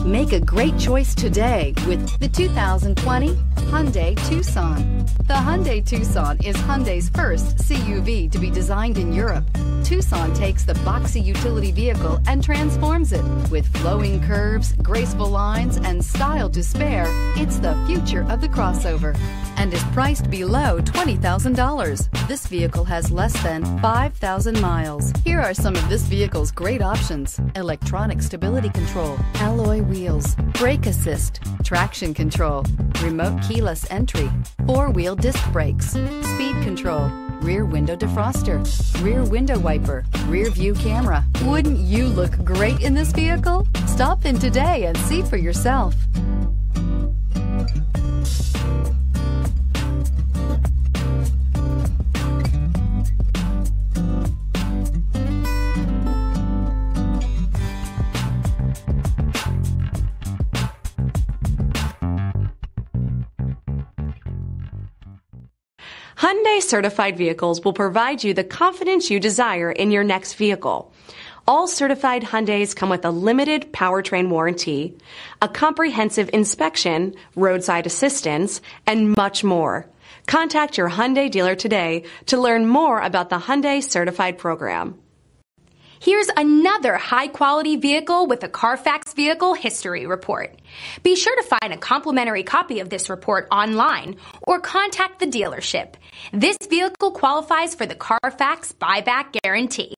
Make a great choice today with the 2020 Hyundai Tucson. The Hyundai Tucson is Hyundai's first CUV to be designed in Europe. Tucson takes the boxy utility vehicle and transforms it. With flowing curves, graceful lines, and style to spare, it's the future of the crossover and is priced below $20,000. This vehicle has less than 5,000 miles. Here are some of this vehicle's great options: electronic stability control, alloy wheels, brake assist, traction control, remote keyless entry, four-wheel disc brakes, speed control, rear window defroster, rear window wiper, rear view camera. Wouldn't you look great in this vehicle? Stop in today and see for yourself. Hyundai certified vehicles will provide you the confidence you desire in your next vehicle. All certified Hyundais come with a limited powertrain warranty, a comprehensive inspection, roadside assistance, and much more. Contact your Hyundai dealer today to learn more about the Hyundai Certified Program. Here's another high-quality vehicle with a CARFAX Vehicle History Report. Be sure to find a complimentary copy of this report online or contact the dealership. This vehicle qualifies for the CARFAX Buyback Guarantee.